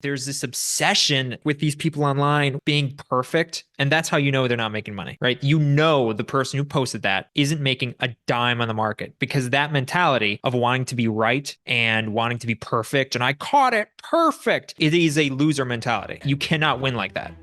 there's this obsession with these people online being perfect. And that's how you know they're not making money, right? You know, the person who posted that isn't making a dime on the market because that mentality of wanting to be right and wanting to be perfect, and I caught it perfect, it is a loser mentality. You cannot win like that.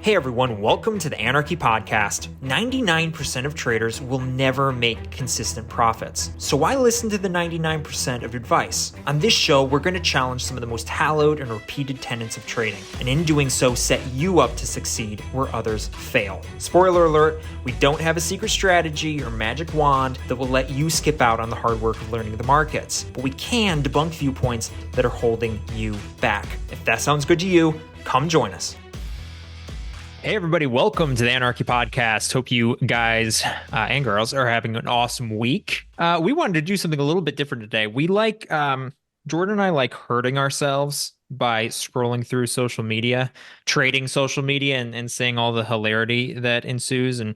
Hey everyone, welcome to the Anarchy Podcast. 99% of traders will never make consistent profits. So why listen to the 99% of advice? On this show, we're going to challenge some of the most hallowed and repeated tenets of trading, and in doing so, set you up to succeed where others fail. Spoiler alert, we don't have a secret strategy or magic wand that will let you skip out on the hard work of learning the markets, but we can debunk viewpoints that are holding you back. If that sounds good to you, come join us. Hey, everybody. Welcome to the Anarchy Podcast. Hope you guys and girls are having an awesome week. We wanted to do something a little bit different today. We Jordan and I like hurting ourselves by scrolling through social media, trading social media, and seeing all the hilarity that ensues and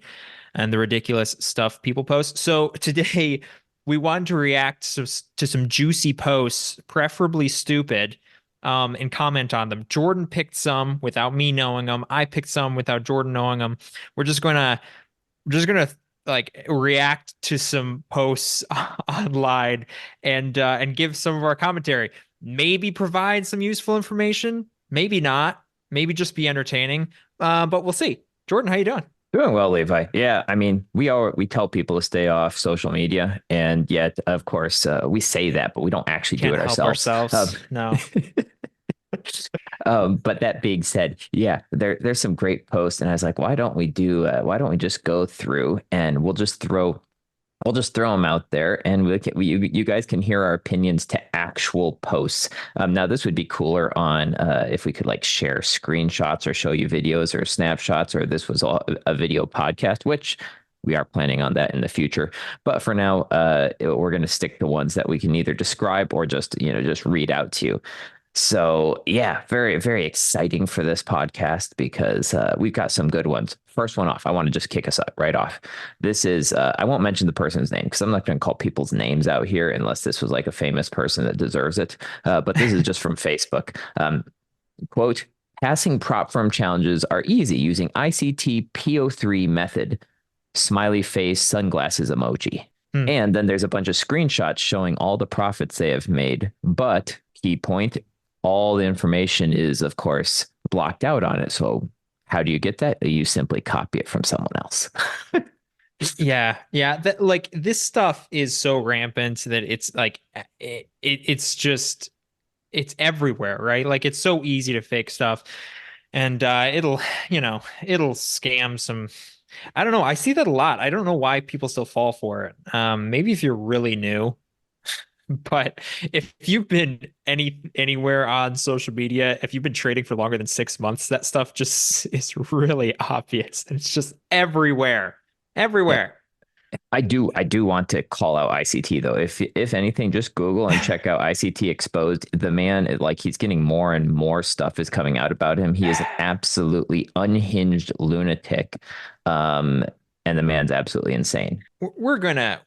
the ridiculous stuff people post. So today we wanted to react to some juicy posts, preferably stupid, and comment on them. Jordan picked some without me knowing them. I picked some without Jordan knowing them. We're just gonna like react to some posts online and give some of our commentary. Maybe provide some useful information. Maybe not. Maybe just be entertaining. But we'll see. Jordan, how you doing? Doing well, Levi. Yeah, I mean, we tell people to stay off social media, and yet, of course, we say that, but we don't actually do Can't it help ourselves. ourselves. No. But that being said, yeah, there's some great posts, and I was like, why don't we just go through and we'll just throw them out there, and you guys can hear our opinions to actual posts. Now, this would be cooler on if we could like share screenshots or show you videos or snapshots, or this was all a video podcast, which we are planning on that in the future. But for now, we're going to stick to ones that we can either describe or just read out to you. So yeah, very, very exciting for this podcast because we've got some good ones. First one off, I want to just kick us up right off. This is, I won't mention the person's name because I'm not going to call people's names out here unless this was like a famous person that deserves it. But this is just from Facebook. Quote, passing prop firm challenges are easy using ICT PO3 method, smiley face, sunglasses emoji. Hmm. And then there's a bunch of screenshots showing all the profits they have made. But key point, all the information is, of course, blocked out on it. So how do you get that? You simply copy it from someone else. Yeah. That like this stuff is so rampant that it's like it's just it's everywhere, right? Like it's so easy to fake stuff, and it'll scam some. I don't know. I see that a lot. I don't know why people still fall for it. Maybe if you're really new. But if you've been anywhere on social media, if you've been trading for longer than 6 months, that stuff just is really obvious. It's just everywhere. Yeah, Everywhere. I do want to call out ICT though. If anything, just Google and check out ICT exposed. The man, like he's getting more and more stuff is coming out about him. He is an absolutely unhinged lunatic. And the man's absolutely insane. We're going to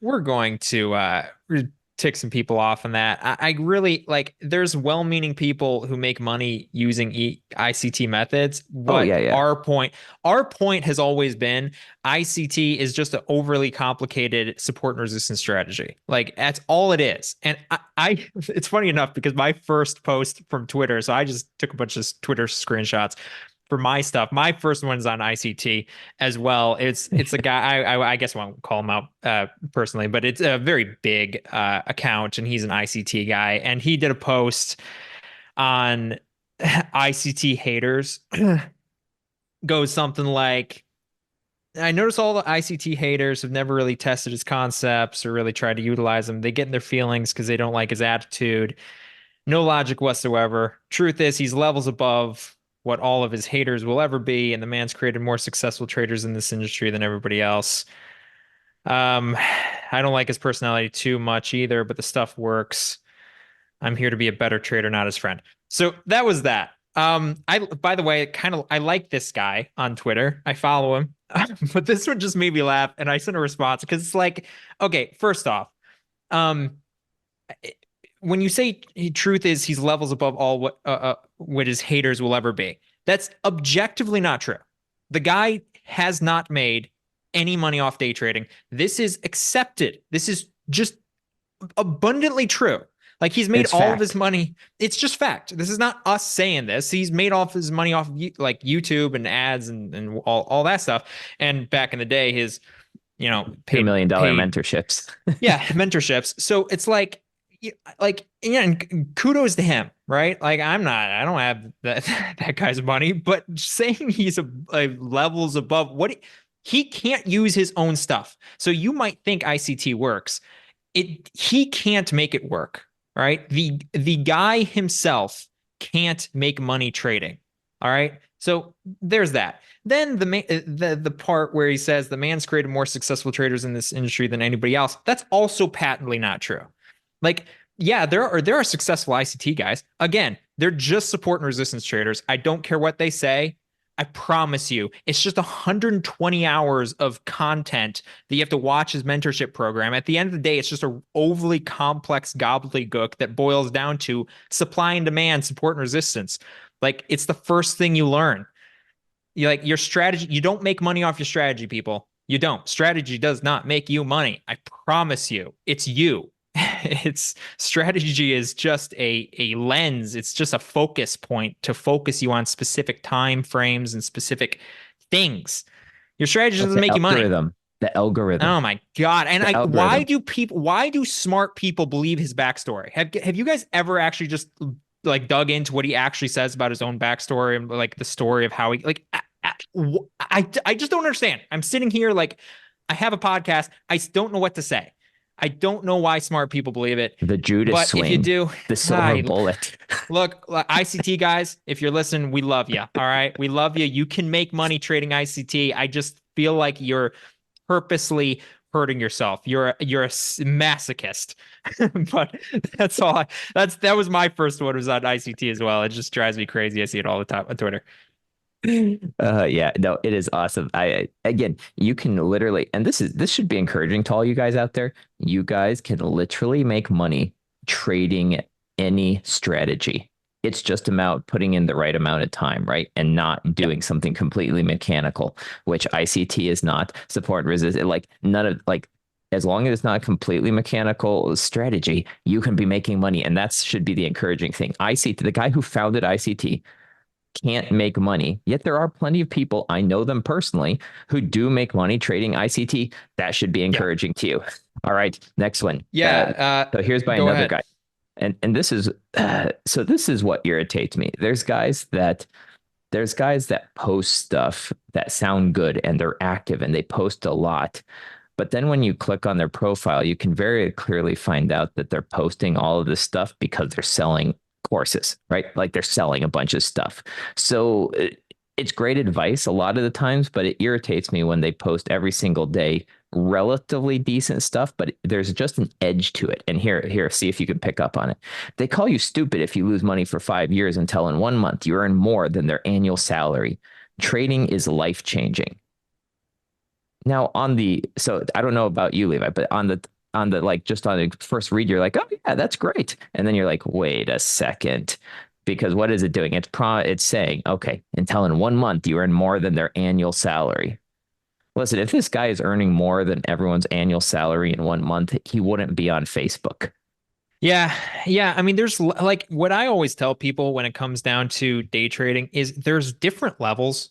tick some people off on that. I really like there's well-meaning people who make money using ICT methods. Oh What yeah, yeah. our point has always been ICT is just an overly complicated support and resistance strategy. Like that's all it is. And I it's funny enough because my first post from Twitter, so I just took a bunch of Twitter screenshots for my stuff. My first one's on ICT as well. It's a guy I guess I won't call him out personally, but it's a very big account, and he's an ICT guy, and he did a post on ICT haters. Goes something like, I notice all the ICT haters have never really tested his concepts or really tried to utilize them. They get in their feelings because they don't like his attitude. No logic whatsoever. Truth is, he's levels above what all of his haters will ever be, and the man's created more successful traders in this industry than everybody else. Um, I don't like his personality too much either, but the stuff works. I'm here to be a better trader, not his friend. So that was that. I by the way, I like this guy on Twitter. I follow him. But this one just made me laugh, and I sent a response because it's like, okay, first off, um, when you say truth is he's levels above all what his haters will ever be, that's objectively not true. The guy has not made any money off day trading. This is accepted. This is just abundantly true. Like he's made It's all of his fact. money. It's just fact. This is not us saying this. He's made off his money off like YouTube and ads and all that stuff. And back in the day, his, $2 million paid, mentorships. yeah, mentorships. So it's like, yeah, and kudos to him, right? Like I don't have that guy's money, but saying he's a levels above he can't use his own stuff. So you might think ICT works. He can't make it work, right? The guy himself can't make money trading. All right. So there's that. Then the part where he says the man's created more successful traders in this industry than anybody else. That's also patently not true. Like, yeah, there are successful ICT guys. Again, they're just support and resistance traders. I don't care what they say. I promise you, it's just 120 hours of content that you have to watch his mentorship program. At the end of the day, it's just a overly complex gobbledygook that boils down to supply and demand, support and resistance. Like it's the first thing you learn. You like your strategy. You don't make money off your strategy, people. You don't. Strategy does not make you money. I promise you. It's you. It's strategy is just a lens. It's just a focus point to focus you on specific time frames and specific things. Your strategy That's doesn't the make you money. algorithm. The algorithm. Oh my God. And The algorithm. why do smart people believe his backstory? Have you guys ever actually just like dug into what he actually says about his own backstory and like the story of how he like I just don't understand. I'm sitting here like I have a podcast. I don't know what to say. I don't know why smart people believe it. The Judas But swing. if you do, The silver bullet. look, ICT guys, if you're listening, we love you. All right. We love you. You can make money trading ICT. I just feel like you're purposely hurting yourself. You're a masochist. But that's all that was my first one was on ICT as well. It just drives me crazy. I see it all the time on Twitter. Yeah, no, it is awesome. I again, you can literally, and this should be encouraging to all you guys out there. You guys can literally make money trading any strategy. It's just about putting in the right amount of time, right? And not Yep. doing something completely mechanical, which ICT is not. Support and resist, like none of like as long as it's not completely mechanical strategy, you can be making money. And that should be the encouraging thing. ICT, the guy who founded ICT can't make money. Yet there are plenty of people, I know them personally, who do make money trading ICT. That should be Yeah. encouraging to you. All right, next one. Yeah. So here's by Go another ahead. guy. And this is so this is what irritates me. There's guys that post stuff that sound good and they're active and they post a lot. But then when you click on their profile, you can very clearly find out that they're posting all of this stuff because they're selling courses, right? Like they're selling a bunch of stuff. So it's great advice a lot of the times, but it irritates me when they post every single day relatively decent stuff, but there's just an edge to it. And here, see if you can pick up on it. They call you stupid if you lose money for 5 years until in 1 month you earn more than their annual salary. Trading is life changing. Now so I don't know about you, Levi, but on the like just on the first read, you're like, oh yeah, that's great. And then you're like, wait a second. Because what is it doing? It's saying, okay, until in 1 month you earn more than their annual salary. Listen, if this guy is earning more than everyone's annual salary in 1 month, he wouldn't be on Facebook. Yeah. Yeah. I mean, there's like what I always tell people when it comes down to day trading is there's different levels.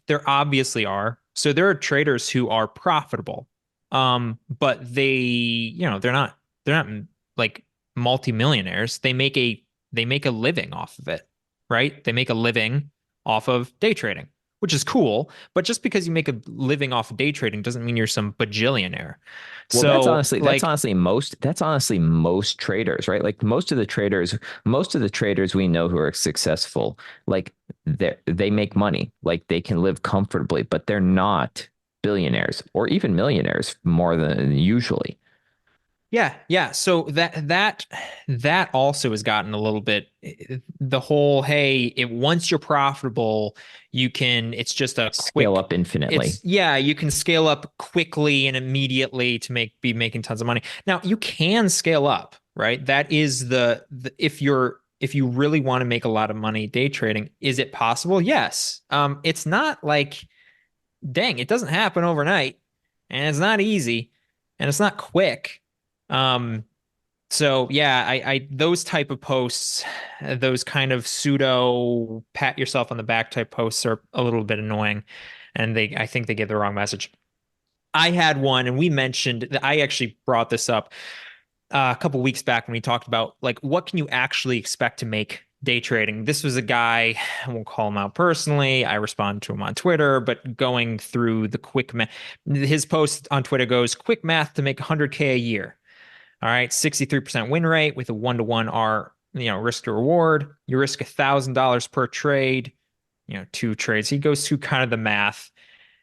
There obviously are. So there are traders who are profitable. But they're not like multimillionaires. They make a living off of it, right? They make a living off of day trading, which is cool. But just because you make a living off of day trading doesn't mean you're some bajillionaire. Well, So that's like, honestly most traders, right? Like most of the traders we know who are successful, like they make money, like they can live comfortably, but they're not billionaires or even millionaires more than usually. yeah, yeah. So that also has gotten a little bit the whole, hey, once you're profitable, it's just a Scale quick up infinitely. you can scale up quickly and immediately to be making tons of money. Now, you can scale up. right? That is the if you really want to make a lot of money day trading, is it possible? Yes. It's not like, dang, it doesn't happen overnight, and it's not easy, and it's not quick. Um, so yeah, I those type of posts, those kind of pseudo pat yourself on the back type posts are a little bit annoying, and I think they give the wrong message. I had one, and we mentioned that I actually brought this up a couple weeks back when we talked about like what can you actually expect to make day trading. This was a guy, I won't call him out personally. I responded to him on Twitter, but going through the quick math, his post on Twitter goes, quick math to make 100K a year. All right, 63% win rate with a 1-to-1 R, risk to reward. You risk $1,000 per trade, 2 trades. He goes through kind of the math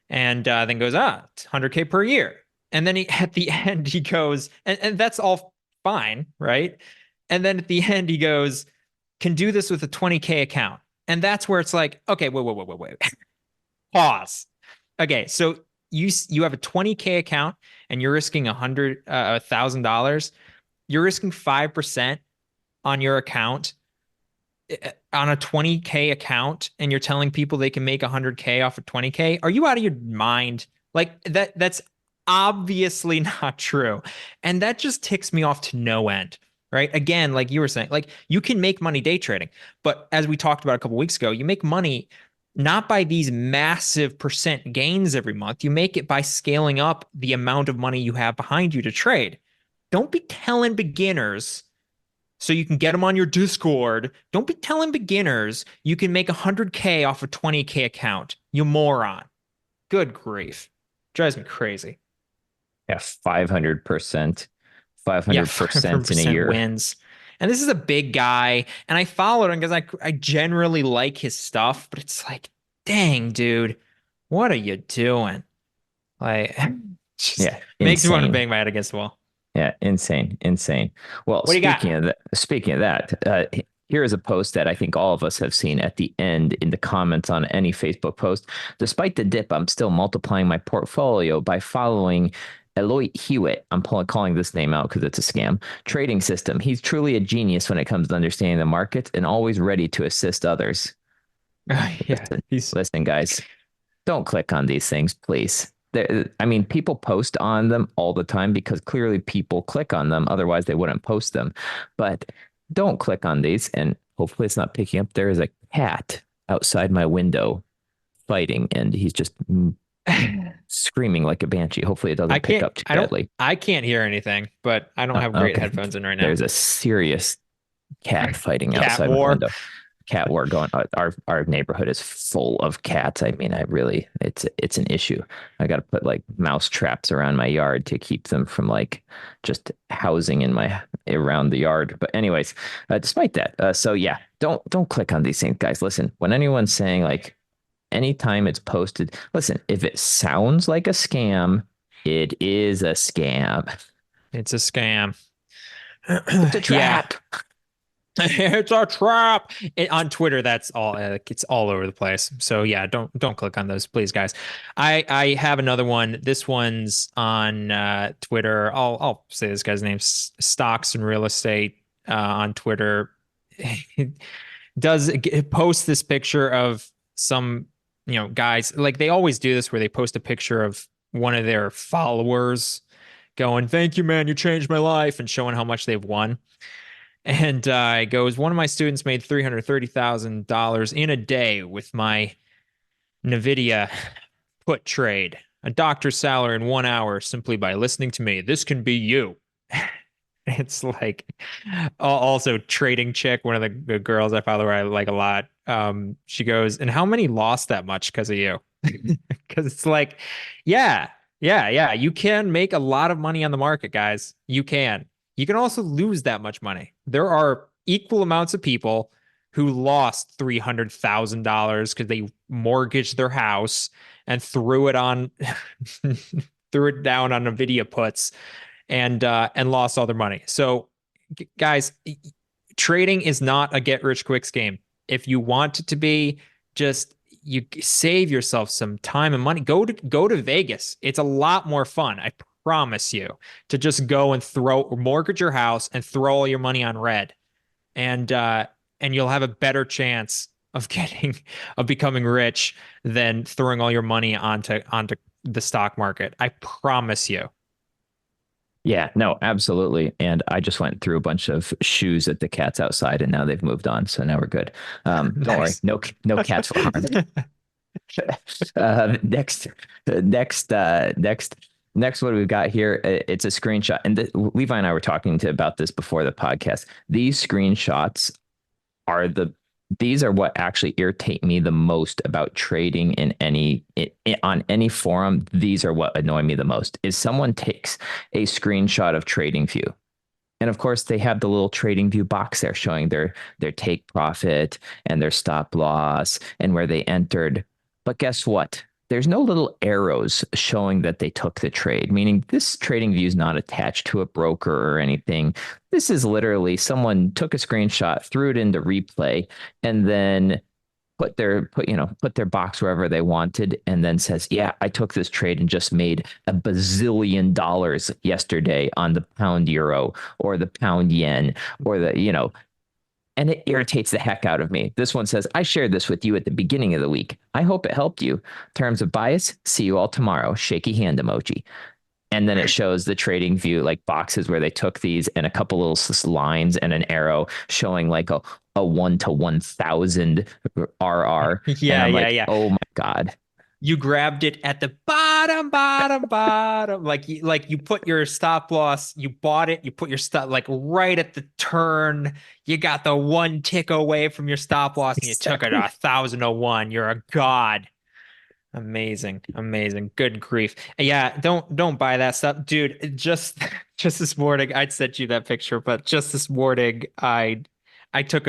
and then goes, 100K per year. And then at the end, he goes, and that's all fine, right? And then at the end, he goes, can do this with a 20K account. And that's where it's like, okay, wait. Pause. Okay, so you have a 20K account and you're risking $1,000. You're risking 5% on your account on a 20K account, and you're telling people they can make 100K off of 20K. Are you out of your mind? Like that's obviously not true. And that just ticks me off to no end. Right. Again, like you were saying, like you can make money day trading, but as we talked about a couple weeks ago, you make money not by these massive percent gains every month. You make it by scaling up the amount of money you have behind you to trade. Don't be telling beginners so you can get them on your Discord. Don't be telling beginners you can make 100K off a 20K account. You moron. Good grief. Drives me crazy. Yeah, 500%. Yeah, 500% in a 500% year. wins. And this is a big guy. And I followed him because I generally like his stuff, but it's like, dang, dude, what are you doing? Like, just Yeah, makes me want to insane. bang my head against the wall. Yeah, insane. Well, What do you got? speaking of that, here is a post that I think all of us have seen at the end in the comments on any Facebook post. Despite the dip, I'm still multiplying my portfolio by following Eloy Hewitt. I'm calling this name out because it's a scam. Trading system. He's truly a genius when it comes to understanding the markets and always ready to assist others. Yeah, Listen, guys, don't click on these things, please. I mean, people post on them all the time because clearly people click on them. Otherwise, they wouldn't post them. But don't click on these. And hopefully, it's not picking up. There is a cat outside my window fighting, and he's just screaming like a banshee. Hopefully, it doesn't pick up too badly. I can't hear anything, but I don't have great headphones in right now. There's a serious cat fighting Cat outside war. my window. Cat war going. Our neighborhood is full of cats. I mean, it's an issue. I got to put like mouse traps around my yard to keep them from like just housing in my around the yard. But anyways, despite that, so yeah, don't click on these things, guys. Listen, when anyone's saying like anytime it's posted, listen, if it sounds like a scam, it is a scam. It's a scam. It's a trap. Yeah. It's a trap. On Twitter, that's all. It's all over the place. So yeah, don't click on those, please, guys. I have another one. This one's on Twitter. I'll say this guy's name. Stocks and Real Estate on Twitter. Does post this picture of some guys, like they always do this where they post a picture of one of their followers going, "Thank you, man, you changed my life," and showing how much they've won. And it goes, one of my students made $330,000 in a day with my NVIDIA put trade, a doctor's salary in 1 hour simply by listening to me. This can be you. It's like also Trading Chick, one of the girls I follow where I like a lot. She goes, and how many lost that much because of you? Because it's like, yeah. You can make a lot of money on the market, guys. You can. You can also lose that much money. There are equal amounts of people who lost $300,000 because they mortgaged their house and threw it down on NVIDIA puts and lost all their money. So, guys, trading is not a get rich quick scheme. If you want it to be, just you save yourself some time and money. Go to Vegas. It's a lot more fun. I promise you to just go and mortgage your house and throw all your money on red, and you'll have a better chance of becoming rich than throwing all your money onto the stock market. I promise you. Yeah, no, absolutely. And I just went through a bunch of shoes at the cats outside, and now they've moved on, so now we're good. Don't worry, Nice. no cats were harmed. Next, next, what we've got here, it's a screenshot, and Levi and I were talking about this before the podcast. These screenshots are these are what actually irritate me the most about trading on any forum. These are what annoy me the most is someone takes a screenshot of TradingView. And of course, they have the little TradingView box there showing their take profit and their stop loss and where they entered. But guess what? There's no little arrows showing that they took the trade, meaning this TradingView is not attached to a broker or anything. This is literally someone took a screenshot, threw it into replay, and then put their box wherever they wanted, and then says, "Yeah, I took this trade and just made a bazillion dollars yesterday on the pound euro or the pound yen or the." And it irritates the heck out of me. This one says, "I shared this with you at the beginning of the week. I hope it helped you. Terms of bias, see you all tomorrow. Shaky hand emoji." And then it shows the TradingView like boxes where they took these and a couple little lines and an arrow showing like a 1 to 1,000 RR. And Yeah, I'm yeah, like, yeah. oh my God. You grabbed it at the bottom. Like you put your stop loss, you bought it, you put your stop like right at the turn. You got the one tick away from your stop loss and you took it Exactly. 1,001. You're a god. Amazing. Amazing. Good grief. Yeah, don't buy that stuff. Dude, just this morning, I'd sent you that picture, but just this morning I took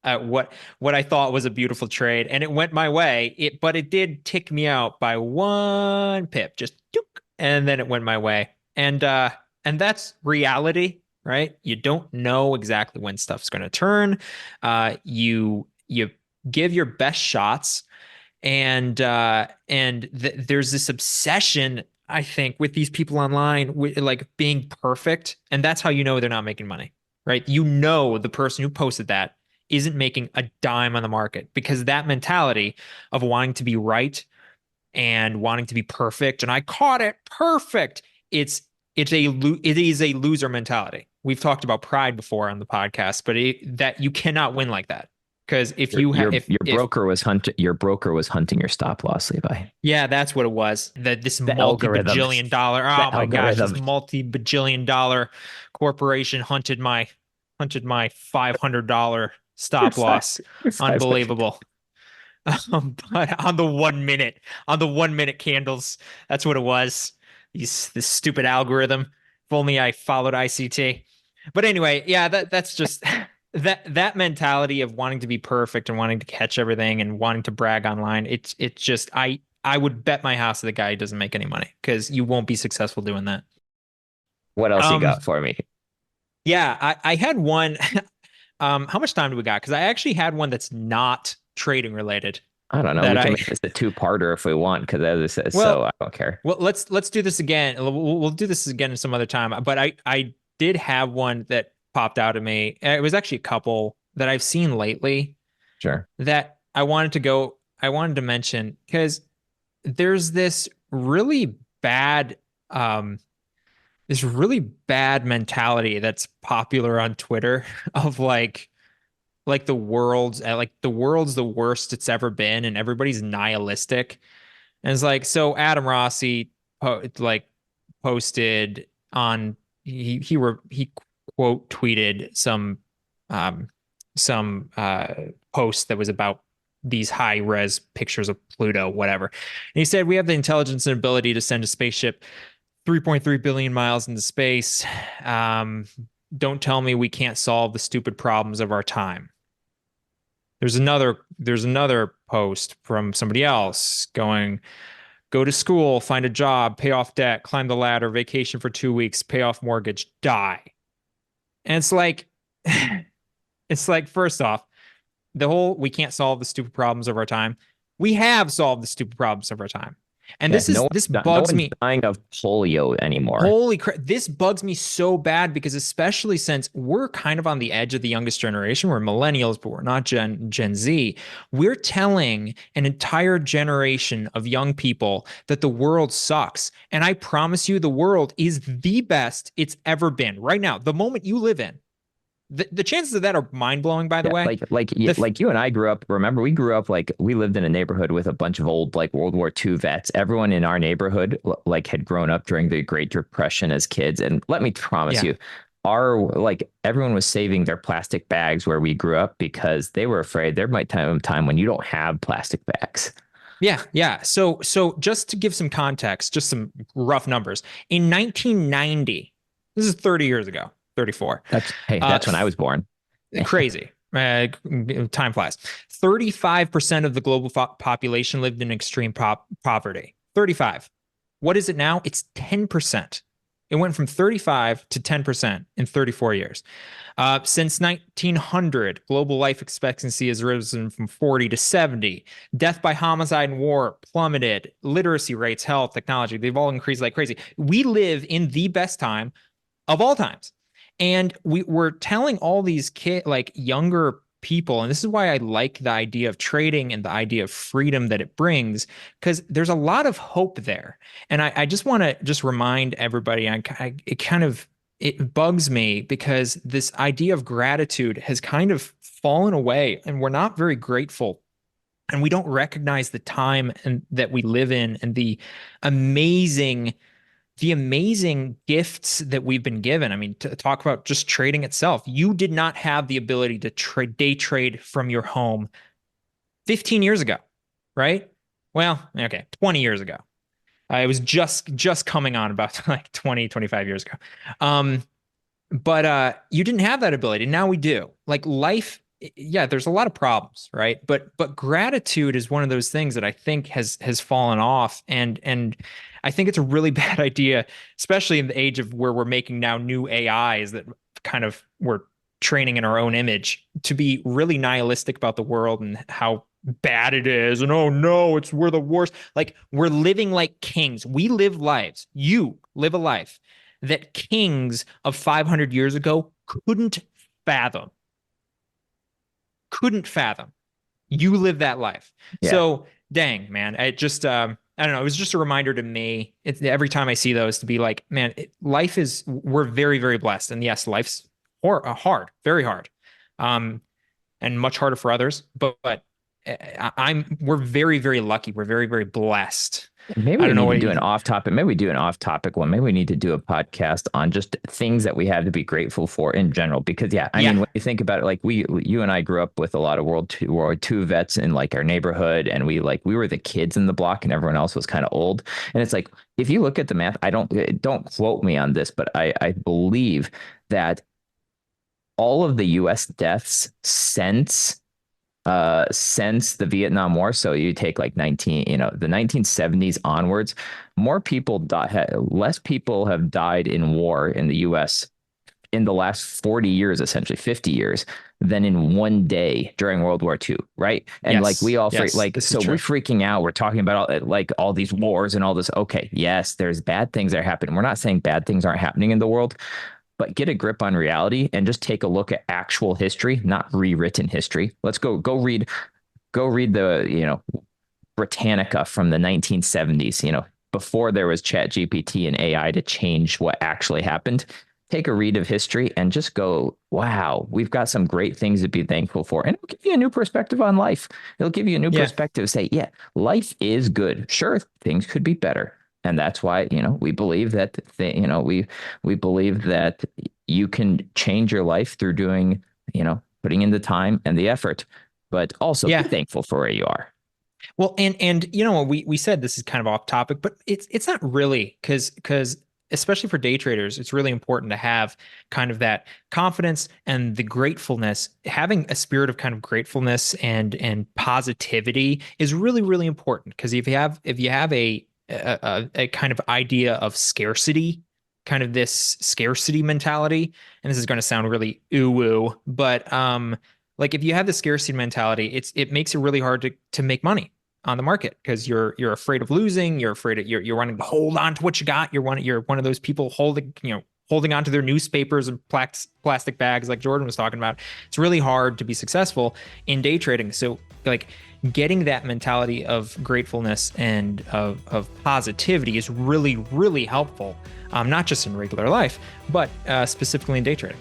what I thought was a beautiful trade, and it went my way. But it did tick me out by 1 pip, just dook, and then it went my way. And that's reality, right? You don't know exactly when stuff's going to turn. You give your best shots, and there's this obsession, I think, with these people online, with like being perfect, and that's how you know they're not making money, right? You know the person who posted that isn't making a dime on the market because that mentality of wanting to be right and wanting to be perfect, and I caught it perfect. It is a loser mentality. We've talked about pride before on the podcast, but that you cannot win like that. Because if Your you have, your if your broker was hunting your stop loss, Levi. Yeah, that's what it was. That this The algorithm. multi-bajillion dollar, The oh my gosh, this algorithm. multi-bajillion dollar corporation hunted my $500 stop loss. Your 500. Unbelievable. But on the 1 minute candles, that's what it was. This stupid algorithm. If only I followed ICT. But anyway, yeah, that's just that mentality of wanting to be perfect and wanting to catch everything and wanting to brag online. It's just I would bet my house that the guy doesn't make any money because you won't be successful doing that. What else you Um, got for me? yeah, I had one. How much time do we got? Because I actually had one that's not trading related I don't know. that We can I make this a two-parter if we want, because as I said, so well I don't care. well let's do this again. We'll do this again some other time. But I did have one that popped out at me. It was actually a couple that I've seen lately Sure. that I wanted to mention because there's bad um this really bad mentality that's popular on Twitter of like the world's the worst it's ever been and everybody's nihilistic. And it's like, so Adam Rossi like posted on he quote tweeted um some post that was about these high res pictures of Pluto, whatever. And he said, we have the intelligence and ability to send a spaceship 3.3 billion miles into space. Um, don't tell me we can't solve the stupid problems of our time. There's another post from somebody else going, go to school, find a job, pay off debt, climb the ladder, vacation for 2 weeks, pay off mortgage, die. And it's like it's like, first off, the whole we can't solve the stupid problems of our time. We have solved the stupid problems of our time. And Yeah, this no bugs one's me. dying of polio anymore. Holy crap. This bugs me so bad because especially since we're kind of on the edge of the youngest generation. We're millennials, but we're not Gen Z. We're telling an entire generation of young people that the world sucks. And I promise you, the world is the best it's ever been right now. The moment you live in, the chances of that are mind blowing, by the Yeah, way. The like you and I grew up. Remember, we grew up like we lived in a neighborhood with a bunch of old like World War II vets. Everyone in our neighborhood like had grown up during the Great Depression as kids. And let me promise Yeah. you, our like everyone was saving their plastic bags where we grew up because they were afraid there might come a time when you don't have plastic bags. Yeah, yeah. So just to give some context, just some rough numbers. In 1990, this is 30 years ago, 34. Uh, That's when I was born. Crazy. Time flies. 35% of the global population lived in extreme poverty. 35. What is it now? It's 10%. It went from 35 to 10% in 34 years. Since 1900, global life expectancy has risen from 40 to 70. Death by homicide and war plummeted. Literacy rates, health, technology, they've all increased like crazy. We live in the best time of all times. And we're telling all these like younger people, and this is why I like the idea of trading and the idea of freedom that it brings, because there's a lot of hope there. And I just want to just remind everybody, it kind of it bugs me because this idea of gratitude has kind of fallen away, and we're not very grateful. And we don't recognize the time and that we live in and amazing the amazing gifts that we've been given. I mean, to talk about just trading itself, you did not have the ability to day trade from your home 15 years ago, right? Well, okay, 20 years ago. I was just coming on about like 20, 25 years ago. But you didn't have that ability. Now we do. Like life, yeah, there's a lot of problems, right? But gratitude is one of those things that I think has fallen off, and I think it's a really bad idea, especially in the age of where we're making now new AIs that kind of we're training in our own image to be really nihilistic about the world and how bad it is. And oh no, we're the worst. Like we're living like kings. We live lives. You live a life that kings of 500 years ago fathom. Couldn't fathom. You live that life. Yeah. So dang, man. It just I don't know. It was just a reminder to me. Every time I see those to be like, man, life is. We're very, very blessed, and yes, life's hard, very hard, and much harder for others. But we're very, very lucky. We're very, very blessed. Maybe I we don't know need to what do you. an off topic. Maybe we do an off topic one. Maybe we need to do a podcast on just things that we have to be grateful for in general. Because yeah, I Yeah, mean, when you think about it, like you and I grew up with a lot of World War II vets in like our neighborhood, and we were the kids in the block, and everyone else was kind of old. And it's like if you look at the math, I don't quote me on this, but I believe that all of the U.S. deaths since the Vietnam War. So you take like the 1970s onwards, less people have died in war in the US in the last 40 years, essentially 50 years, than in one day during World War II, right? And like we yes, all yes. This is so we're true. freaking out. We're talking about all these wars and all this. Okay, yes, there's bad things that are happening. We're not saying bad things aren't happening in the world, but get a grip on reality and just take a look at actual history, not rewritten history. Let's go read the Britannica from the 1970s, before there was chat GPT and AI to change what actually happened. Take a read of history and just go, wow, we've got some great things to be thankful for. And it'll give you a new perspective on life. It'll give you a new Yeah, perspective. Say, yeah, life is good. Sure, things could be better. And that's why, we believe that, we believe that you can change your life through doing, putting in the time and the effort, but also be yeah. thankful for where you are. Well, and you know we said this is kind of off topic, but it's not really because especially for day traders, it's really important to have kind of that confidence and the gratefulness. Having a spirit of kind of gratefulness and positivity is really really important because if you have a kind of idea of scarcity, kind of this scarcity mentality, and this is going to sound really ooh woo, but like if you have the scarcity mentality, it makes it really hard to make money on the market because you're afraid of losing. You're afraid of, you're wanting to hold on to what you got. You're one of those people holding onto their newspapers and plastic bags like Jordan was talking about. It's really hard to be successful in day trading. So like getting that mentality of gratefulness and of positivity is really, really helpful, not just in regular life, but specifically in day trading.